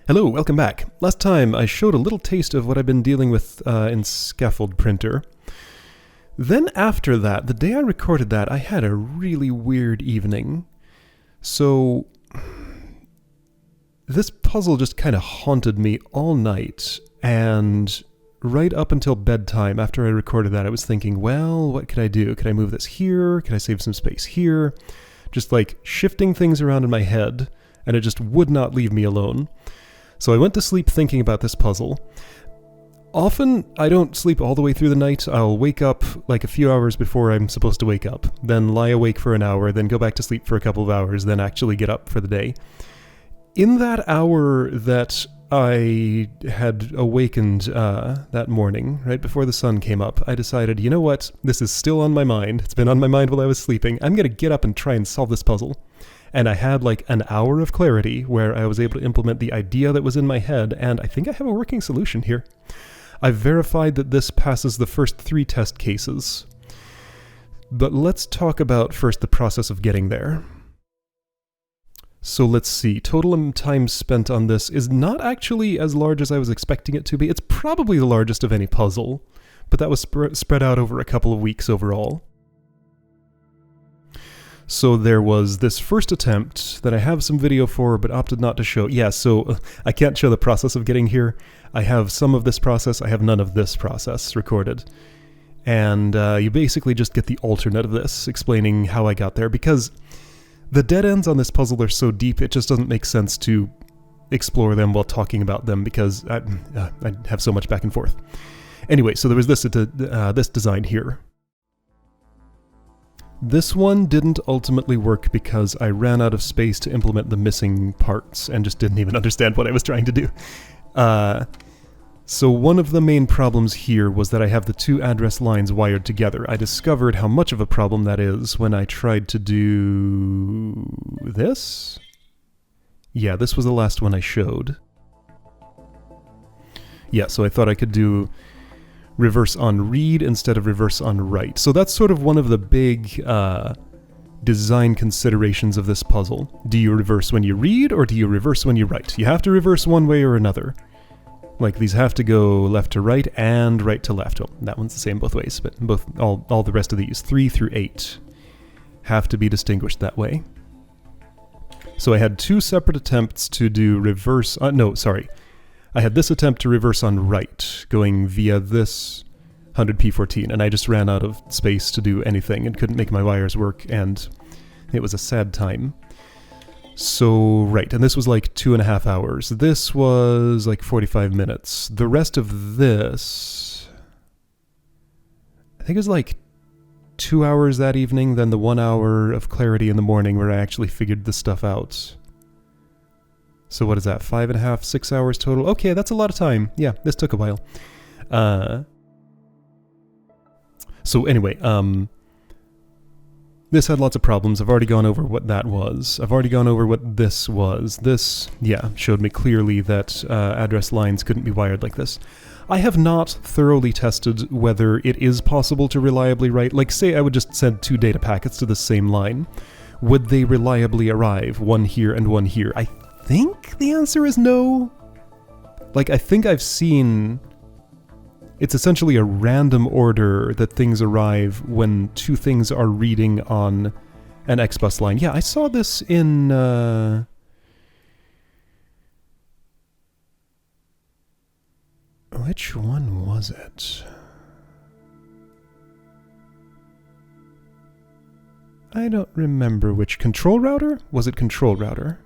Hello, welcome back. Last time I showed a little taste of what I've been dealing with in Scaffold Printer. Then after that, the day I recorded that, I had a really weird evening. So this puzzle just kind of haunted me all night, and right up until bedtime after I recorded that, I was thinking, well, what could I do? Could I move this here? Could I save some space here? Just like shifting things around in my head, and it just would not leave me alone. So I went to sleep thinking about this puzzle. Often, I don't sleep all the way through the night. I'll wake up like a few hours before I'm supposed to wake up, then lie awake for an hour, then go back to sleep for a couple of hours, then actually get up for the day. In that hour that I had awakened that morning, right before the sun came up, I decided, you know what, this is still on my mind. It's been on my mind while I was sleeping. I'm going to get up and try and solve this puzzle. And I had like an hour of clarity where I was able to implement the idea that was in my head, and I think I have a working solution here. I've verified that this passes the first 3 test cases. But let's talk about first the process of getting there. So let's see, total time spent on this is not actually as large as I was expecting it to be. It's probably the largest of any puzzle, but that was spread out over a couple of weeks overall. So there was this first attempt that I have some video for, but opted not to show. Yeah, so I can't show the process of getting here. I have some of this process, I have none of this process recorded. And you basically just get the alternate of this, explaining how I got there, because the dead ends on this puzzle are so deep, it just doesn't make sense to explore them while talking about them, because I have so much back and forth. Anyway, so there was this design here. This one didn't ultimately work because I ran out of space to implement the missing parts and just didn't even understand what I was trying to do. So one of the main problems here was that I have the 2 address lines wired together. I discovered how much of a problem that is when I tried to do this. Yeah, this was the last one I showed. Yeah, so I thought I could do reverse on read instead of reverse on write. So that's sort of one of the big design considerations of this puzzle. Do you reverse when you read, or do you reverse when you write? You have to reverse one way or another. Like, these have to go left to right and right to left. Oh, that one's the same both ways, but all the rest of these, 3 through 8, have to be distinguished that way. So I had 2 separate attempts to do reverse... I had this attempt to reverse on write, going via this 100p14, and I just ran out of space to do anything and couldn't make my wires work, and it was a sad time. So, right, and this was like 2.5 hours. This was like 45 minutes. The rest of this, I think it was like 2 hours that evening, then the 1 hour of clarity in the morning where I actually figured this stuff out. So what is that, 5.5, 6 hours total? Okay, that's a lot of time. Yeah, this took a while. So anyway, this had lots of problems. I've already gone over what that was. I've already gone over what this was. This, yeah, showed me clearly that address lines couldn't be wired like this. I have not thoroughly tested whether it is possible to reliably write. Like, say I would just send 2 data packets to the same line. Would they reliably arrive, one here and one here? I think the answer is no. Like, I think I've seen... It's essentially a random order that things arrive when 2 things are reading on an XBus line. Yeah, I saw this in... Which one was it? I don't remember which. Control router? Was it control router?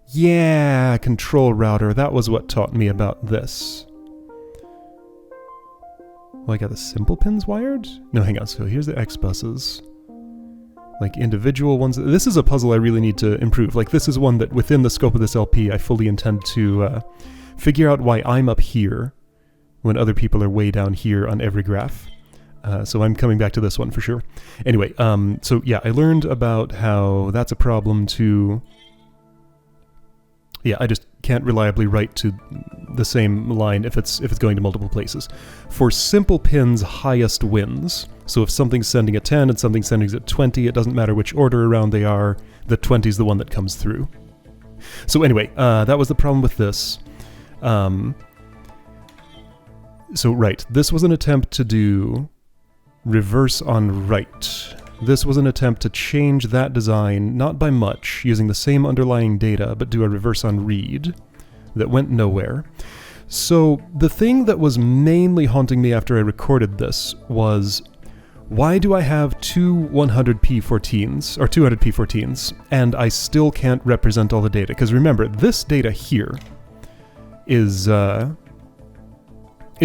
Yeah, control router. That was what taught me about this. Well, I got the simple pins wired? No, hang on. So here's the X buses. Like individual ones. This is a puzzle I really need to improve. Like, this is one that within the scope of this LP, I fully intend to figure out why I'm up here when other people are way down here on every graph. So I'm coming back to this one for sure. Anyway, so yeah, I learned about how that's a problem too. Yeah, I just can't reliably write to the same line if it's going to multiple places. For simple pins, highest wins. So if something's sending a 10 and something's sending a 20, it doesn't matter which order around they are, the 20 is the one that comes through. So anyway, that was the problem with this. So right, this was an attempt to do reverse on write. This was an attempt to change that design, not by much, using the same underlying data, but do a reverse on read that went nowhere. So the thing that was mainly haunting me after I recorded this was, why do I have two 100p14s, or 200p14s, and I still can't represent all the data? Because remember, this data here is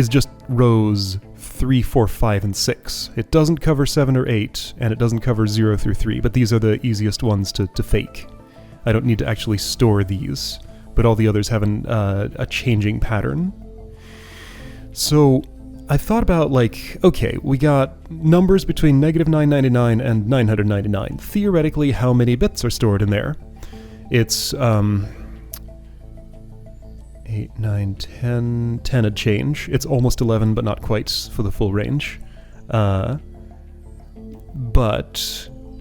just rows 3, 4, 5, and 6. It doesn't cover 7 or 8, and it doesn't cover 0 through 3, but these are the easiest ones to fake. I don't need to actually store these, but all the others have a changing pattern. So I thought about, like, okay, we got numbers between -999 and 999. Theoretically, how many bits are stored in there? It's 8, 9, 10, 10 a change. It's almost 11, but not quite for the full range. But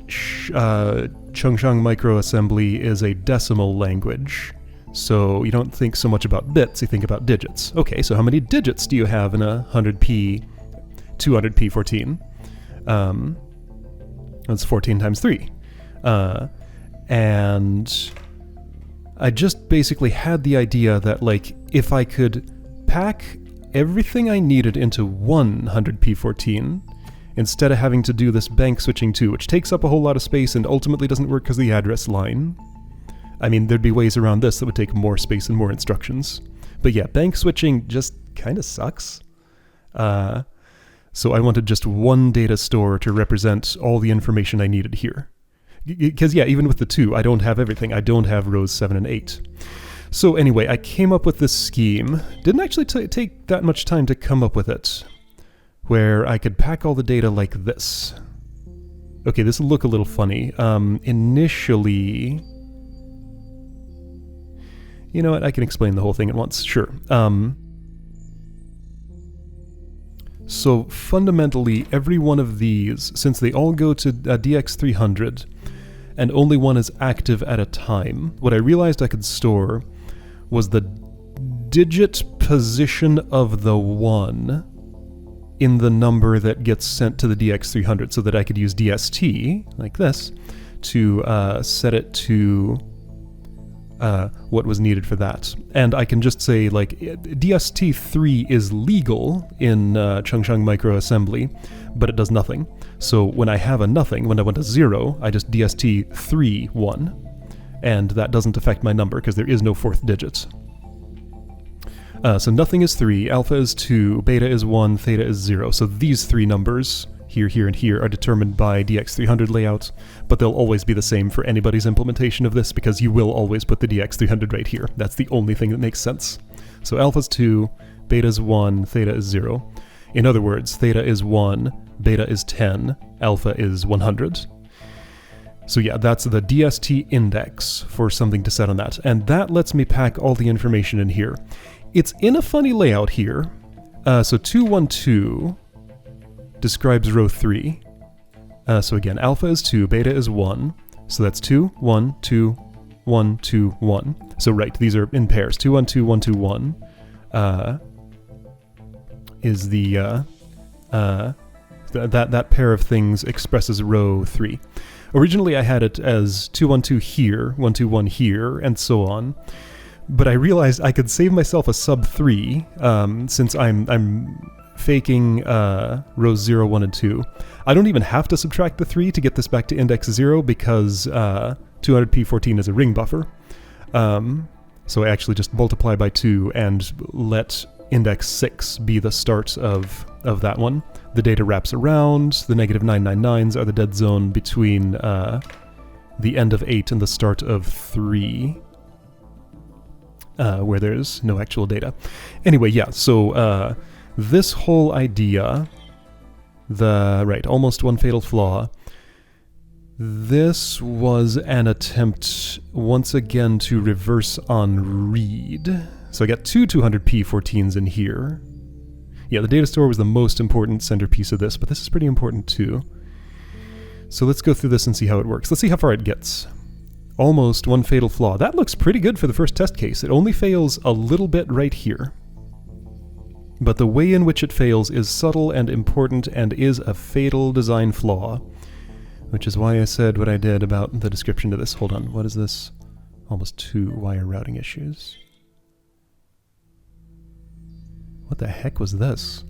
Chongshang microassembly is a decimal language, so you don't think so much about bits, you think about digits. Okay, so how many digits do you have in a 100p, 200p14? That's 14 times 3. And I just basically had the idea that, like, if I could pack everything I needed into one 100p14, instead of having to do this bank switching too, which takes up a whole lot of space and ultimately doesn't work because of the address line. I mean, there'd be ways around this that would take more space and more instructions. But yeah, bank switching just kind of sucks. So I wanted just one data store to represent all the information I needed here. Because yeah, even with the 2, I don't have everything. I don't have rows 7 and 8. So anyway, I came up with this scheme. Didn't actually take that much time to come up with it, where I could pack all the data like this. Okay, this will look a little funny. Initially... You know what, I can explain the whole thing at once, sure. So fundamentally, every one of these, since they all go to DX300, and only one is active at a time, what I realized I could store was the digit position of the 1 in the number that gets sent to the DX300, so that I could use DST, like this, to set it to what was needed for that. And I can just say, like, DST3 is legal in Chongshang microassembly, but it does nothing. So when I have a nothing, when I want a 0, I just DST3 1, and that doesn't affect my number because there is no 4th digit. So nothing is 3, alpha is 2, beta is 1, theta is 0. So these 3 numbers, here, here, and here, are determined by DX300 layout, but they'll always be the same for anybody's implementation of this because you will always put the DX300 right here. That's the only thing that makes sense. So alpha's 2, beta's 1, theta is 0. In other words, theta is 1, beta is 10, alpha is 100. So yeah, that's the DST index for something to set on that, and that lets me pack all the information in here. It's in a funny layout here. So 212 describes row 3. So again, alpha is 2, beta is 1. So that's 2, 1, 2, 1, 2, 1. So right, these are in pairs. 2, 1, 2, 1, 2, 1 is the that pair of things expresses row 3. Originally I had it as 2, 1, 2 here, 1, 2, 1 here, and so on. But I realized I could save myself a sub 3 since I'm faking rows 0, 1, and 2. I don't even have to subtract the 3 to get this back to index 0 because 200p14 is a ring buffer. So I actually just multiply by 2 and let index 6 be the start of that one. The data wraps around. The negative 999s are the dead zone between the end of 8 and the start of 3. Where there's no actual data. Anyway, yeah, so this whole idea, almost one fatal flaw, this was an attempt once again to reverse on read. So I got two 200p14s in here. Yeah, the data store was the most important centerpiece of this, but this is pretty important too. So let's go through this and see how it works. Let's see how far it gets. Almost one fatal flaw. That looks pretty good for the first test case. It only fails a little bit right here. But the way in which it fails is subtle and important and is a fatal design flaw. Which is why I said what I did about the description to this. Hold on, what is this? Almost 2 wire routing issues. What the heck was this?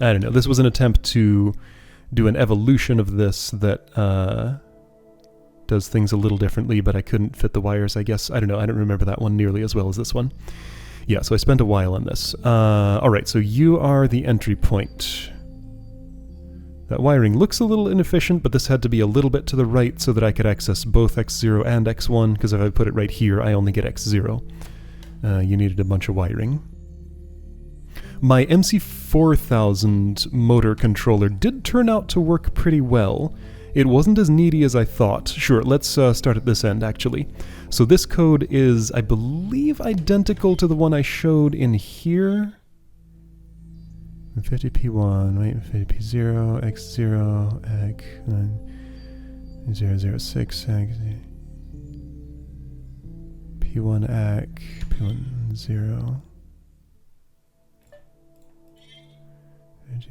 I don't know. This was an attempt to do an evolution of this that does things a little differently, but I couldn't fit the wires, I guess. I don't know. I don't remember that one nearly as well as this one. Yeah, so I spent a while on this. Alright, so you are the entry point. That wiring looks a little inefficient, but this had to be a little bit to the right so that I could access both X0 and X1, because if I put it right here, I only get X0. You needed a bunch of wiring. My MC4000 motor controller did turn out to work pretty well. It wasn't as needy as I thought. Sure, let's start at this end, actually. So this code is, I believe, identical to the one I showed in here. 50P1, wait, 50P0, X0, X 006, X P1 ACK, P1 0.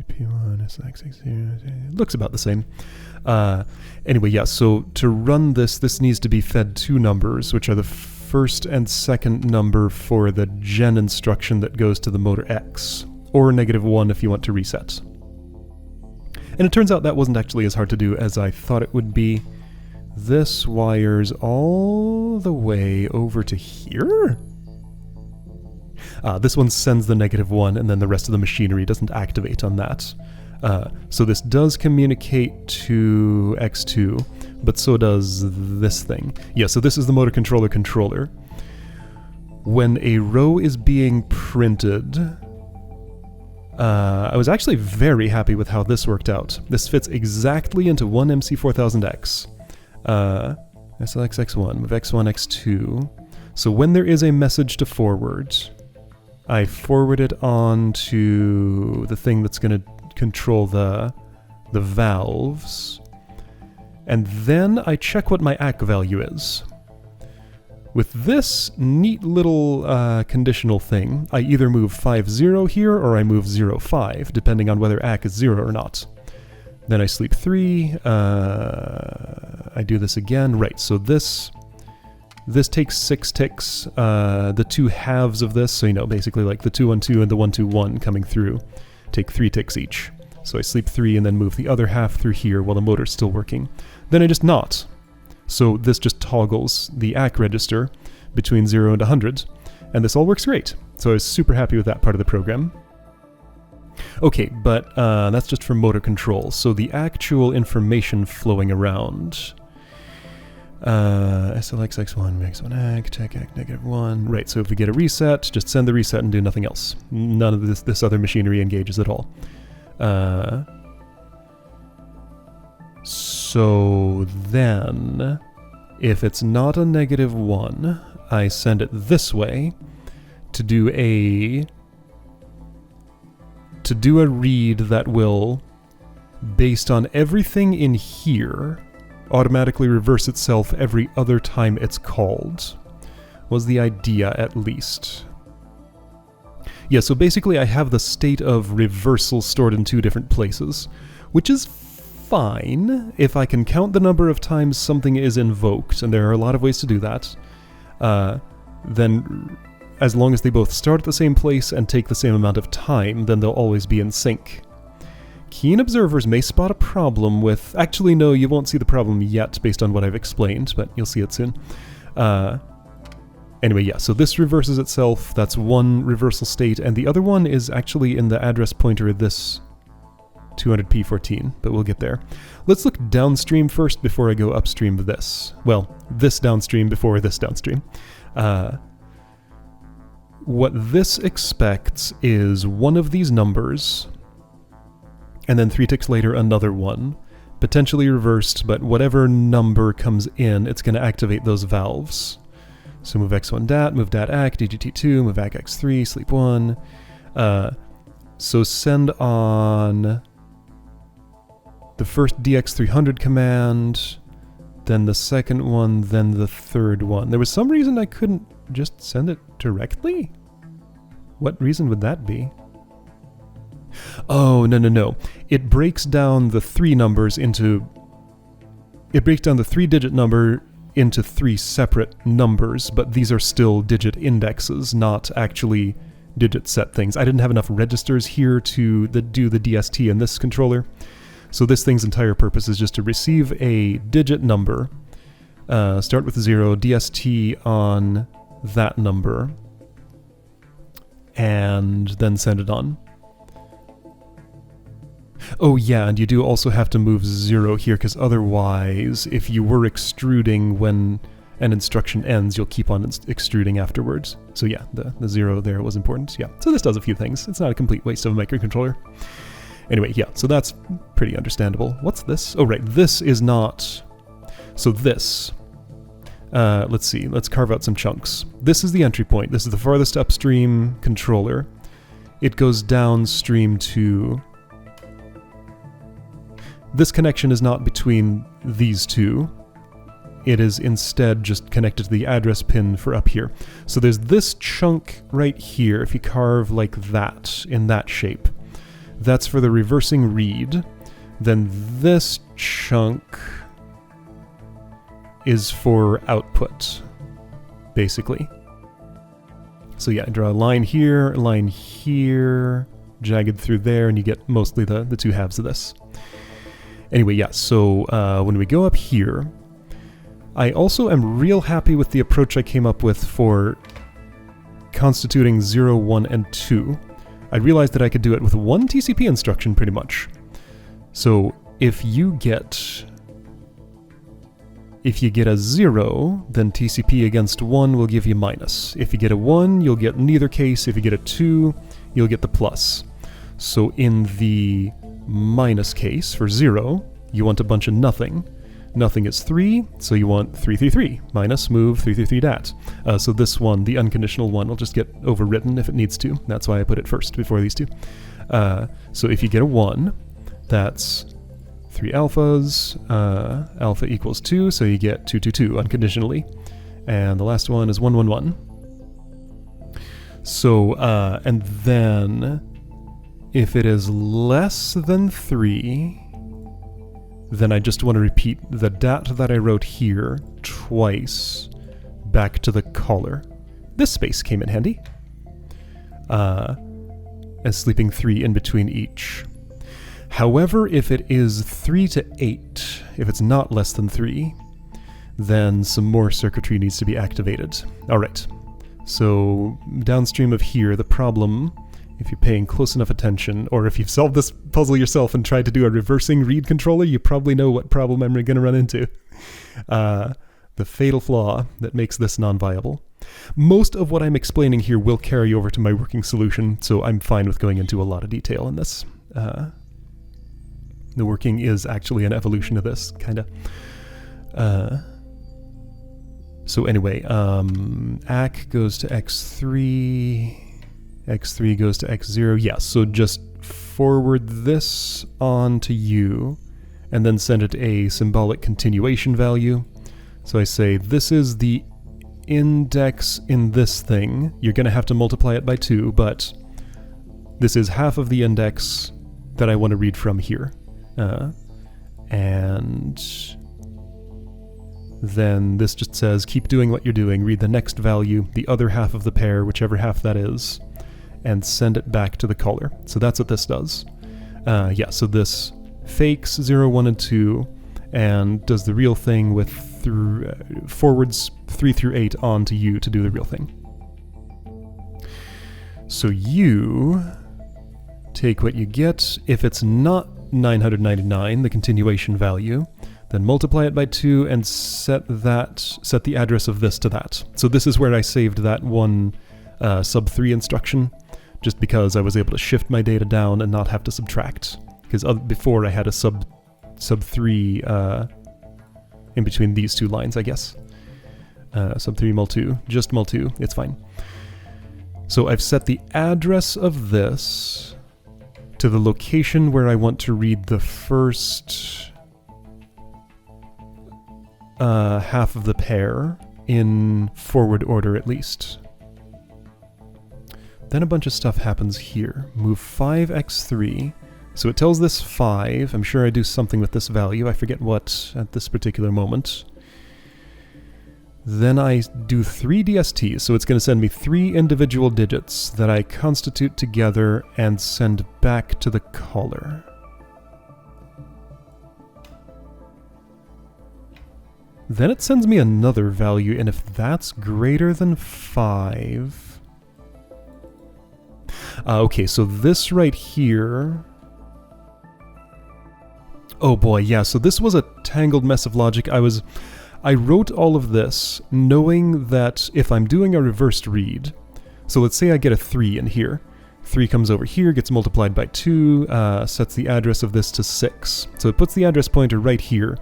P1, SX, X0, it looks about the same. Anyway, yeah, so to run this, this needs to be fed 2 numbers, which are the first and second number for the gen instruction that goes to the motor X, or -1 if you want to reset. And it turns out that wasn't actually as hard to do as I thought it would be. This wires all the way over to here? This one sends the -1, and then the rest of the machinery doesn't activate on that. So this does communicate to X2, but so does this thing. Yeah, so this is the motor controller. When a row is being printed, I was actually very happy with how this worked out. This fits exactly into one MC4000X. SLX X1, move X1, X2. So when there is a message to forward, I forward it on to the thing that's going to control the valves, and then I check what my ACK value is. With this neat little conditional thing, I either move 5-0 here or I move 0-5, depending on whether ACK is 0 or not. Then I sleep 3, I do this again, right, so this takes 6 ticks, the 2 halves of this, so you know, basically like the 2-1-2 and the 1-2-1 coming through, take 3 ticks each. So I sleep 3 and then move the other half through here while the motor's still working. Then I just not. So this just toggles the ACK register between 0 and 100, and this all works great. So I was super happy with that part of the program. Okay, but that's just for motor control. So the actual information flowing around. SLX X1, X1 ACK, Tech ACK -1. Right, so if we get a reset, just send the reset and do nothing else. None of this other machinery engages at all. So then, if it's not a -1, I send it this way to do a read that will, based on everything in here, automatically reverse itself every other time it's called. Was the idea, at least. Yeah, so basically I have the state of reversal stored in 2 different places, which is fine if I can count the number of times something is invoked, and there are a lot of ways to do that. Then, as long as they both start at the same place and take the same amount of time, then they'll always be in sync. Keen observers may spot a problem with... Actually, no, you won't see the problem yet based on what I've explained, but you'll see it soon. Anyway, yeah, so this reverses itself. That's one reversal state, and the other one is actually in the address pointer of this 200p14, but we'll get there. Let's look downstream first before I go upstream of this. Well, this downstream before this downstream. What this expects is one of these numbers, and then 3 ticks later another one, potentially reversed, but whatever number comes in, it's going to activate those valves. So move X1 DAT, move DAT ACK, DGT2, move ACK X3, sleep 1. So send on the first DX300 command, then the second one, then the third one. There was some reason I couldn't just send it directly? What reason would that be? Oh, no. It breaks down the three numbers into... It breaks down the three-digit number into three separate numbers, but these are still digit indexes, not actually digit set things. I didn't have enough registers here to do the DST in this controller, so this thing's entire purpose is just to receive a digit number, start with 0, DST on that number, and then send it on. Oh yeah, and you do also have to move 0 here, because otherwise, if you were extruding when an instruction ends, you'll keep on extruding afterwards. So yeah, the 0 there was important. Yeah, so this does a few things. It's not a complete waste of a microcontroller. Anyway, yeah, so that's pretty understandable. What's this? Oh right, this is not... So this... let's see, let's carve out some chunks. This is the entry point. This is the farthest upstream controller. It goes downstream to... This connection is not between these two. It is instead just connected to the address pin for up here. So there's this chunk right here, if you carve like that, in that shape. That's for the reversing read. Then this chunk is for output, basically. So yeah, I draw a line here, jagged through there, and you get mostly the two halves of this. Anyway, yeah, so when we go up here, I also am real happy with the approach I came up with for constituting 0, 1, and 2. I realized that I could do it with one TCP instruction, pretty much. So if you get a 0, then TCP against 1 will give you minus. If you get a 1, you'll get neither case. If you get a 2, you'll get the plus. So in the minus case for 0, you want a bunch of nothing. Nothing is 3, so you want 333 minus move 333 dat. So this one, the unconditional one, will just get overwritten if it needs to. That's why I put it first before these two. So if you get a 1, that's 3 alphas, alpha equals 2, so you get 222 unconditionally. And the last one is 111. So, and then if it is less than 3, then I just want to repeat the dat that I wrote here twice back to the caller. This space came in handy. As sleeping 3 in between each. However, if it is 3 to 8, if it's not less than 3, then some more circuitry needs to be activated. Alright, so downstream of here, the problem, if you're paying close enough attention, or if you've solved this puzzle yourself and tried to do a reversing read controller, you probably know what problem I'm going to run into. The fatal flaw that makes this non-viable. Most of what I'm explaining here will carry over to my working solution, so I'm fine with going into a lot of detail in this. The working is actually an evolution of this, kind of. So anyway, ACK goes to X3, X3 goes to X0. Yeah, so just forward this on to you, and then send it a symbolic continuation value. So I say, this is the index in this thing. You're going to have to multiply it by 2, but this is half of the index that I want to read from here. And then this just says, keep doing what you're doing, read the next value, the other half of the pair, whichever half that is, and send it back to the caller. So that's what this does. Yeah, so this fakes 0, 1, and 2, and does the real thing with forwards 3 through 8 on to you to do the real thing. So you take what you get. If it's not 999, the continuation value, then multiply it by 2 and set the address of this to that. So this is where I saved that one sub 3 instruction, just because I was able to shift my data down and not have to subtract. Because before I had a sub 3 in between these two lines, I guess. Sub 3 mul 2, just mul 2, it's fine. So I've set the address of this to the location where I want to read the first half of the pair in forward order at least. Then a bunch of stuff happens here. Move 5x3. So it tells this 5. I'm sure I do something with this value. I forget what at this particular moment. Then I do 3 DSTs, so it's going to send me 3 individual digits that I constitute together and send back to the caller. Then it sends me another value, and if that's greater than 5... okay, so this right here... Oh boy, yeah, so this was a tangled mess of logic. I wrote all of this knowing that if I'm doing a reversed read, so let's say I get a 3 in here. 3 comes over here, gets multiplied by 2, sets the address of this to 6. So it puts the address pointer right here,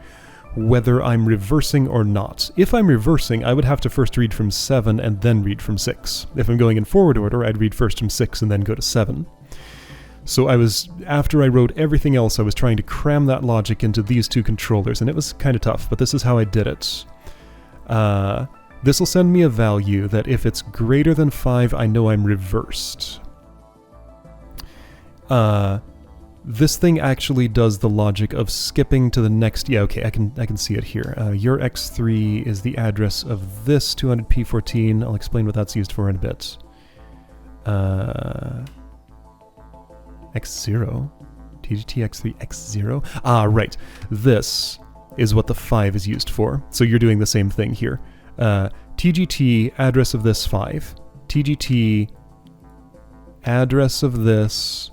whether I'm reversing or not. If I'm reversing, I would have to first read from 7 and then read from 6. If I'm going in forward order, I'd read first from 6 and then go to 7. So after I wrote everything else, I was trying to cram that logic into these 2 controllers, and it was kind of tough, but this is how I did it. This will send me a value that if it's greater than 5, I know I'm reversed. This thing actually does the logic of skipping to the next... Yeah, okay, I can see it here. Your x3 is the address of this 200p14. I'll explain what that's used for in a bit. X0? TGT x3 x0? Ah, right. This is what the 5 is used for. So you're doing the same thing here. TGT, address of this 5. TGT, address of this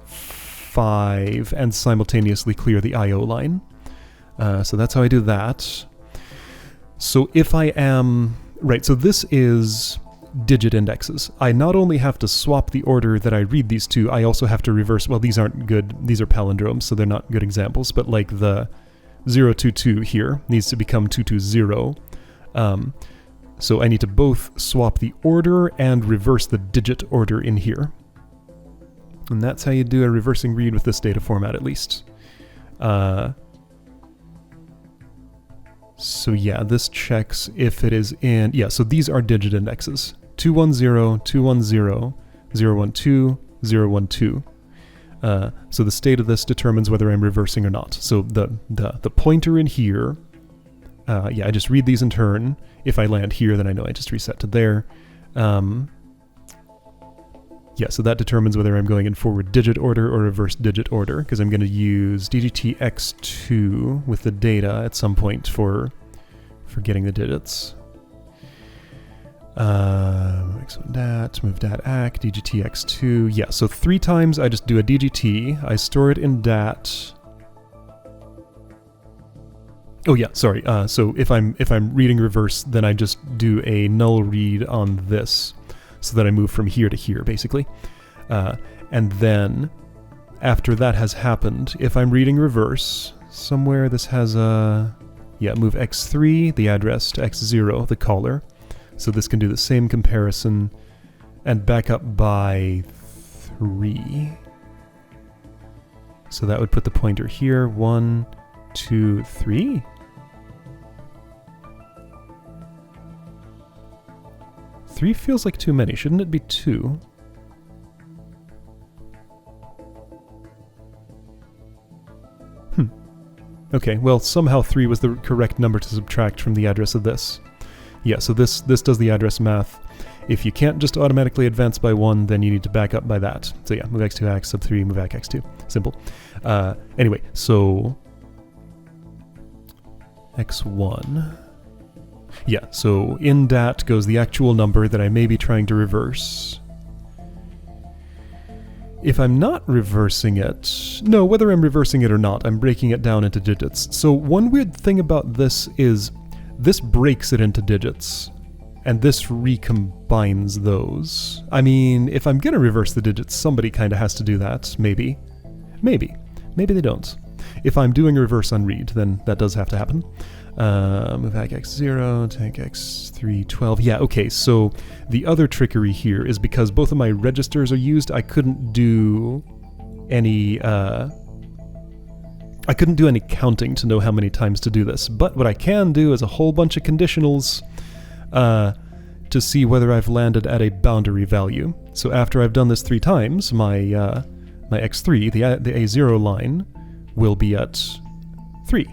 5, and simultaneously clear the I/O line. So that's how I do that. So if I am... Right, so this is digit indexes. I not only have to swap the order that I read these to, I also have to reverse... Well, these aren't good. These are palindromes, so they're not good examples, but like the 022 here needs to become 220. So I need to both swap the order and reverse the digit order in here. And that's how you do a reversing read with this data format, at least. So yeah, this checks if it is in... Yeah, so these are digit indexes. 210, 210, 012, 012. So the state of this determines whether I'm reversing or not. So the pointer in here... yeah, I just read these in turn. If I land here, then I know I just reset to there. Yeah, so that determines whether I'm going in forward digit order or reverse digit order, because I'm going to use DGTX2 with the data at some point for getting the digits. Move dat act, DGTX2. Yeah, so 3 times I just do a DGT. I store it in DAT. Oh yeah, sorry. So if I'm reading reverse, then I just do a null read on this, so that I move from here to here, basically. And then, after that has happened, if I'm reading reverse, somewhere this has a... Yeah, move x3, the address, to x0, the caller. So this can do the same comparison, and back up by 3. So that would put the pointer here. 1, 2, 3? Three feels like too many. Shouldn't it be 2? Okay, well, somehow 3 was the correct number to subtract from the address of this. Yeah, so this does the address math. If you can't just automatically advance by 1, then you need to back up by that. So yeah, move x2 ax sub 3, move back x2. Simple. Anyway, so... x1... Yeah, so in dat goes the actual number that I may be trying to reverse. If I'm not reversing it... No, whether I'm reversing it or not, I'm breaking it down into digits. So one weird thing about this is this breaks it into digits, and this recombines those. I mean, if I'm gonna reverse the digits, somebody kinda has to do that, maybe. Maybe. Maybe they don't. If I'm doing a reverse on read, then that does have to happen. Move back x0, take x3, 12. Yeah, okay, so the other trickery here is because both of my registers are used, I couldn't do any... I couldn't do any counting to know how many times to do this, but what I can do is a whole bunch of conditionals to see whether I've landed at a boundary value. So after I've done this 3 times, my x3, the A0 line, will be at 3.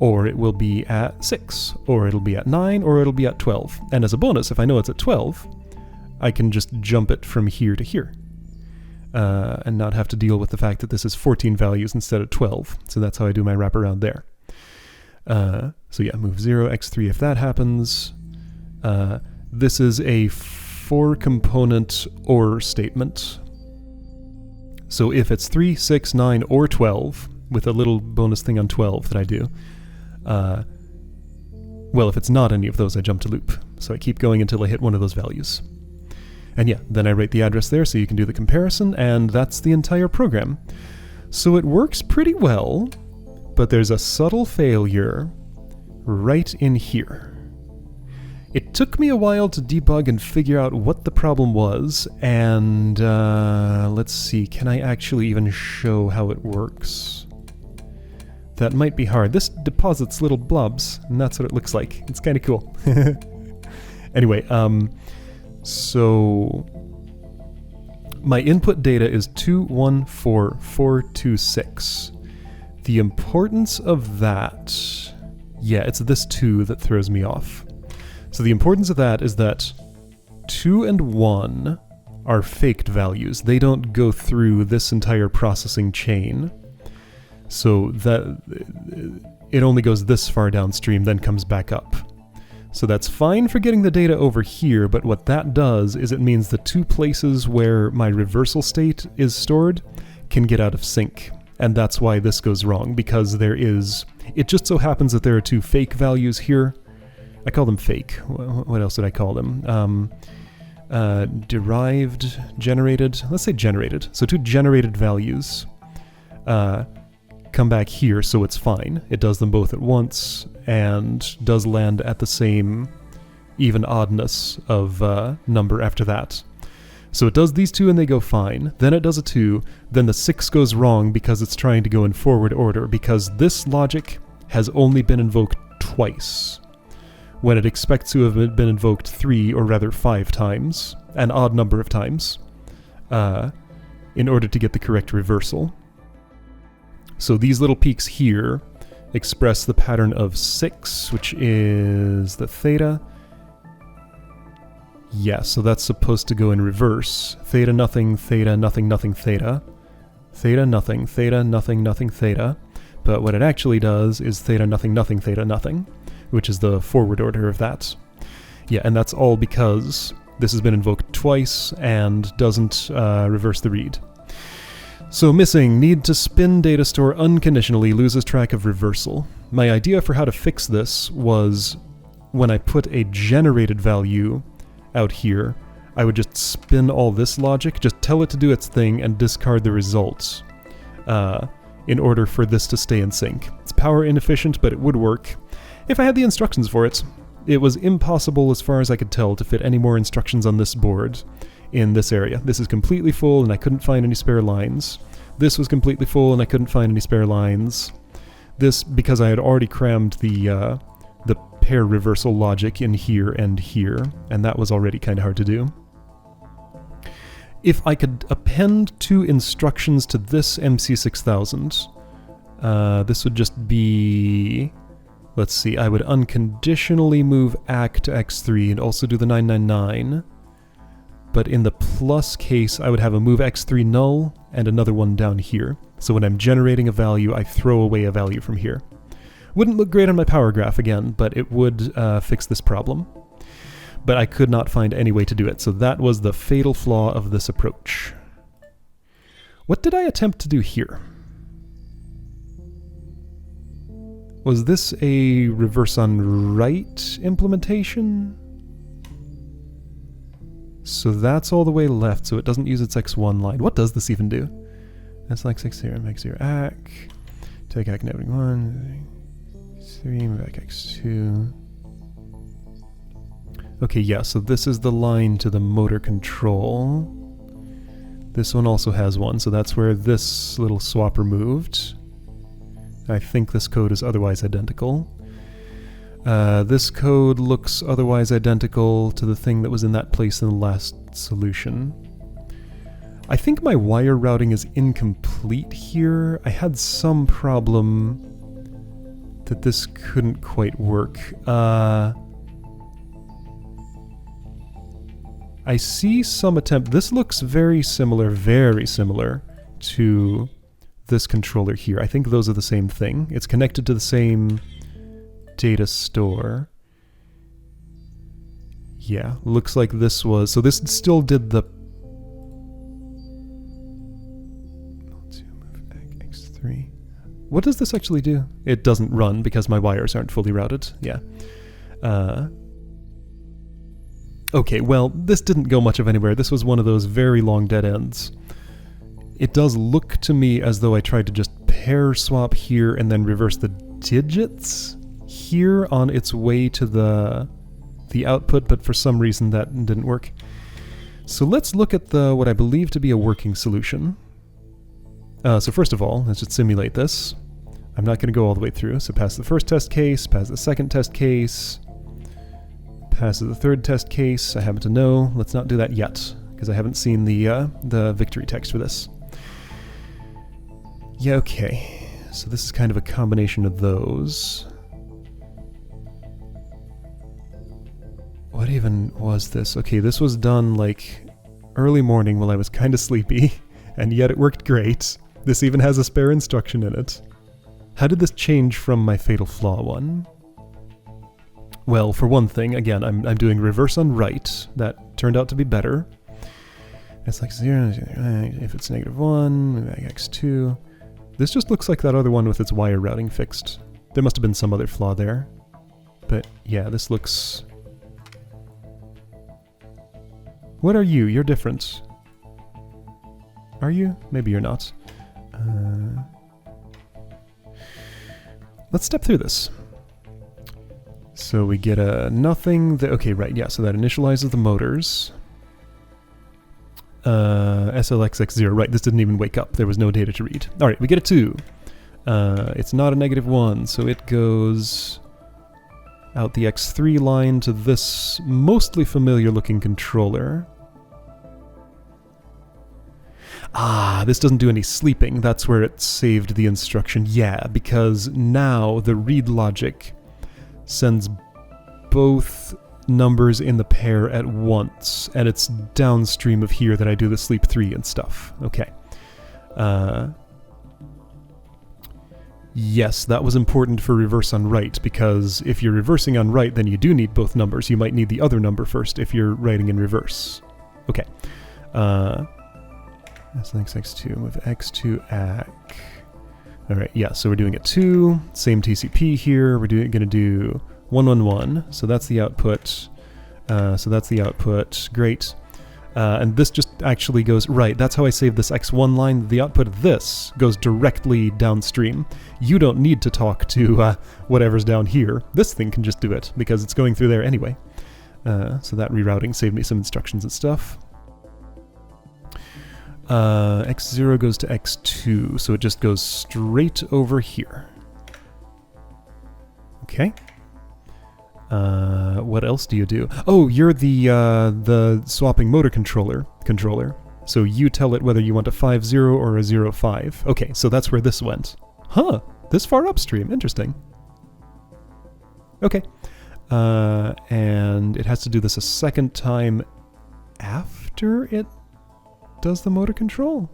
Or it will be at 6, or it'll be at 9, or it'll be at 12. And as a bonus, if I know it's at 12, I can just jump it from here to here. And not have to deal with the fact that this is 14 values instead of 12. So that's how I do my wraparound there. So yeah, move 0, x3 if that happens. This is a 4-component OR statement. So if it's 3, 6, 9, or 12, with a little bonus thing on 12 that I do, well, if it's not any of those, I jump to loop. So I keep going until I hit one of those values. And yeah, then I write the address there so you can do the comparison, and that's the entire program. So it works pretty well, but there's a subtle failure right in here. It took me a while to debug and figure out what the problem was, and let's see, can I actually even show how it works? That might be hard. This deposits little blobs, and that's what it looks like. It's kind of cool. Anyway, so my input data is 214426. The importance of that, yeah, it's this 2 that throws me off. So the importance of that is that 2 and 1 are faked values. They don't go through this entire processing chain. So that it only goes this far downstream, then comes back up. So that's fine for getting the data over here, but what that does is it means the 2 places where my reversal state is stored can get out of sync. And that's why this goes wrong, because it just so happens that there are 2 fake values here. I call them fake. What else did I call them? Derived, generated, let's say generated. So 2 generated values come back here, so it's fine. It does them both at once, and does land at the same even oddness of number after that. So it does these 2 and they go fine. Then it does a 2, then the 6 goes wrong because it's trying to go in forward order, because this logic has only been invoked twice, when it expects to have been invoked 3, or rather 5 times, an odd number of times, in order to get the correct reversal. So these little peaks here express the pattern of 6, which is the theta. Yeah, so that's supposed to go in reverse. Theta nothing, theta nothing, nothing, theta. Theta nothing, theta nothing, nothing, theta. But what it actually does is theta nothing, nothing, theta nothing, which is the forward order of that. Yeah, and that's all because this has been invoked twice and doesn't reverse the read. So missing, need to spin data store unconditionally, loses track of reversal. My idea for how to fix this was when I put a generated value out here, I would just spin all this logic, just tell it to do its thing and discard the results in order for this to stay in sync. It's power inefficient, but it would work if I had the instructions for it. It was impossible as far as I could tell to fit any more instructions on this board in this area. This is completely full and I couldn't find any spare lines. This was completely full and I couldn't find any spare lines. This, because I had already crammed the pair reversal logic in here, and that was already kind of hard to do. If I could append 2 instructions to this MC6000, this would just be... Let's see, I would unconditionally move ACK to X3 and also do the 999. But in the plus case, I would have a move X3 null and another one down here. So when I'm generating a value, I throw away a value from here. Wouldn't look great on my power graph again, but it would fix this problem. But I could not find any way to do it, so that was the fatal flaw of this approach. What did I attempt to do here? Was this a reverse on right implementation? So that's all the way left, so it doesn't use its x1 line. What does this even do? That's like 6 0, make 0 ACK, take ACK negative 1, 3, move back x2. Okay, yeah, so this is the line to the motor control. This one also has one, so that's where this little swapper moved. I think this code is otherwise identical. This code looks otherwise identical to the thing that was in that place in the last solution. I think my wire routing is incomplete here. I had some problem that this couldn't quite work. I see some attempt. This looks very similar to this controller here. I think those are the same thing. It's connected to the same data store. Yeah, looks like this was... So this still did the... X3. What does this actually do? It doesn't run because my wires aren't fully routed. Yeah. Okay, well, this didn't go much of anywhere. This was one of those very long dead ends. It does look to me as though I tried to just pair swap here and then reverse the digits here on its way to the output, but for some reason that didn't work. So let's look at what I believe to be a working solution. So first of all, let's just simulate this. I'm not going to go all the way through, so pass the first test case, pass the second test case, passes the third test case. I happen to know. Let's not do that yet, because I haven't seen the victory text for this. Yeah, okay. So this is kind of a combination of those. What even was this? Okay, this was done like early morning while I was kind of sleepy, and yet it worked great. This even has a spare instruction in it. How did this change from my Fatal Flaw one? Well, for one thing, again, I'm doing reverse on right. That turned out to be better. It's like 0, if it's -1, move back x2. This just looks like that other one with its wire routing fixed. There must have been some other flaw there. But yeah, this looks... What are you? You're different. Are you? Maybe you're not. Let's step through this. So we get a nothing. Okay, right, yeah, so that initializes the motors. SLXX0, right, this didn't even wake up. There was no data to read. Alright, we get a 2. It's not a -1, so it goes out the X3 line to this mostly familiar looking controller. Ah, this doesn't do any sleeping. That's where it saved the instruction. Yeah, because now the read logic sends both numbers in the pair at once, and it's downstream of here that I do the sleep 3 and stuff. Okay. Yes, that was important for reverse on right, because if you're reversing on right, then you do need both numbers. You might need the other number first if you're writing in reverse. Okay. SLX2, move x2 ac. Alright, yeah, so we're doing a 2, same TCP here, we're going to do 111, so that's the output, great. And this just actually goes, right, that's how I save this x1 line, the output of this goes directly downstream. You don't need to talk to whatever's down here, this thing can just do it, because it's going through there anyway. So that rerouting saved me some instructions and stuff. X0 goes to X2, so it just goes straight over here. Okay. What else do you do? Oh, you're the swapping motor controller. So you tell it whether you want a 5-0 or a 0-5. Okay, so that's where this went. Huh, this far upstream, interesting. Okay. And it has to do this a second time after it does the motor control?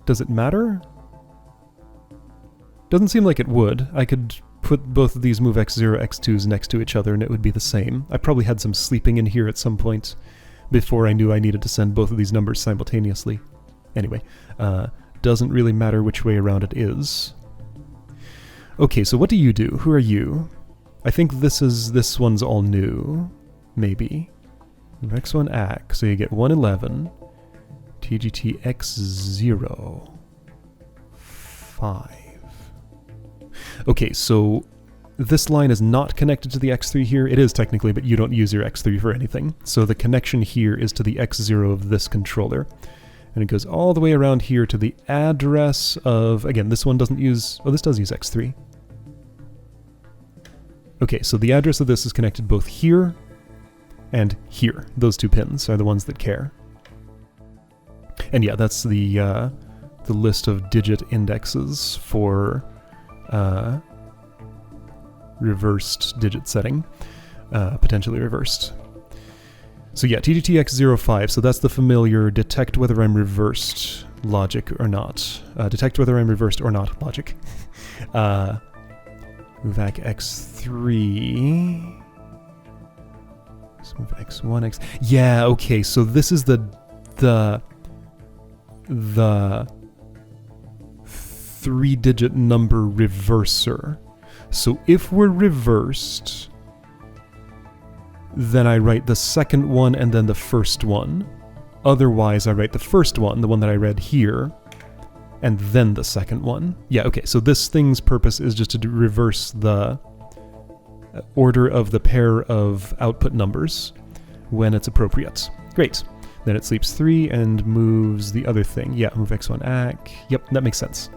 Does it matter? Doesn't seem like it would. I could put both of these move x0, x2s next to each other and it would be the same. I probably had some sleeping in here at some point before I knew I needed to send both of these numbers simultaneously. Anyway, doesn't really matter which way around it is. Okay, so what do you do? Who are you? I think this one's all new. Maybe. X1 AC, so you get 111, TGT X0, 5. Okay, so this line is not connected to the X3 here. It is technically, but you don't use your X3 for anything. So the connection here is to the X0 of this controller. And it goes all the way around here to the address of, again, this one doesn't use, oh, this does use X3. Okay, so the address of this is connected both here and here. Those two pins are the ones that care. And yeah, that's the list of digit indexes for reversed digit setting, potentially reversed. So yeah, TDTX05, so that's the familiar detect whether I'm reversed logic or not. Detect whether I'm reversed or not logic. MoveAC X3. Let's move X1, X... Yeah, okay, so this is the 3-digit number reverser. So if we're reversed, then I write the second one and then the first one. Otherwise, I write the first one, the one that I read here, and then the second one. Yeah, okay, so this thing's purpose is just to reverse the order of the pair of output numbers when it's appropriate. Great. Then it sleeps 3 and moves the other thing. Yeah, move X1 AC. Yep, that makes sense.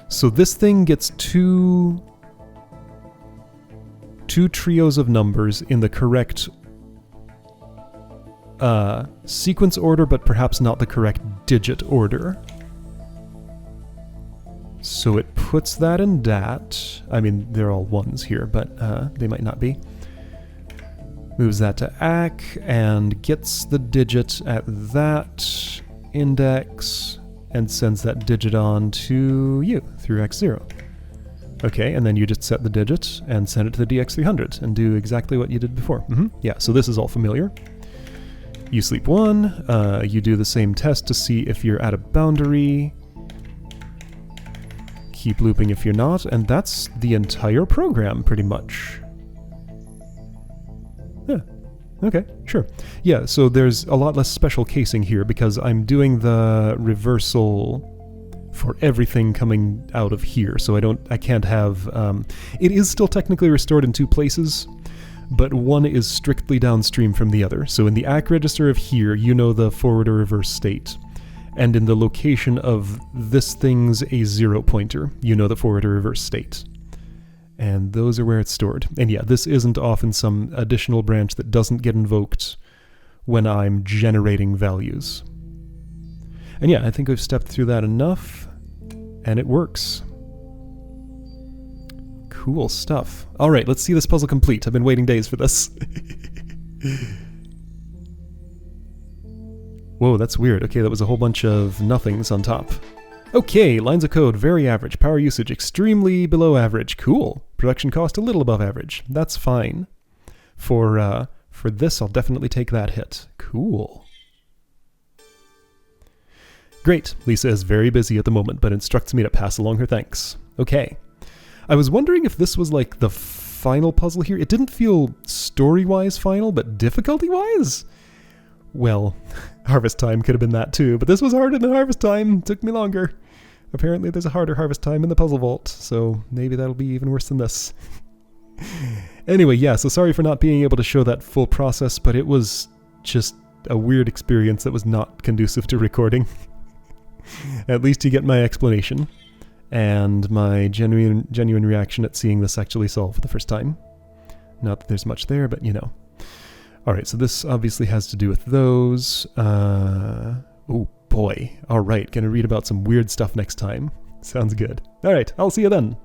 So this thing gets two trios of numbers in the correct sequence order, but perhaps not the correct digit order. So it puts that in DAT. I mean, they're all ones here, but they might not be. Moves that to AC and gets the digit at that index and sends that digit on to you through X0. Okay, and then you just set the digit and send it to the DX300 and do exactly what you did before. Yeah, so this is all familiar. You sleep 1, you do the same test to see if you're at a boundary. Keep looping if you're not, and that's the entire program, pretty much. Yeah, okay, sure. Yeah, so there's a lot less special casing here because I'm doing the reversal for everything coming out of here, so I can't have, it is still technically restored in 2 places, but one is strictly downstream from the other. So in the AC register of here, you know the forward or reverse state, and in the location of this thing's A0 pointer, you know the forward or reverse state. And those are where it's stored. And yeah, this isn't often some additional branch that doesn't get invoked when I'm generating values. And yeah, I think I've stepped through that enough, and it works. Cool stuff. All right, let's see this puzzle complete. I've been waiting days for this. Whoa, that's weird. Okay, that was a whole bunch of nothings on top. Okay, lines of code, very average. Power usage, extremely below average. Cool. Production cost, a little above average. That's fine. For this, I'll definitely take that hit. Cool. Great. Lisa is very busy at the moment, but instructs me to pass along her thanks. Okay. I was wondering if this was like the final puzzle here. It didn't feel story-wise final, but difficulty-wise? Well, Harvest Time could have been that too, but this was harder than Harvest Time. It took me longer. Apparently there's a harder Harvest Time in the Puzzle Vault, so maybe that'll be even worse than this. Anyway, yeah, so sorry for not being able to show that full process, but it was just a weird experience that was not conducive to recording. At least you get my explanation, and my genuine reaction at seeing this actually solved for the first time. Not that there's much there, but you know. Alright, so this obviously has to do with those. Oh boy. Alright, gonna read about some weird stuff next time. Sounds good. Alright, I'll see you then.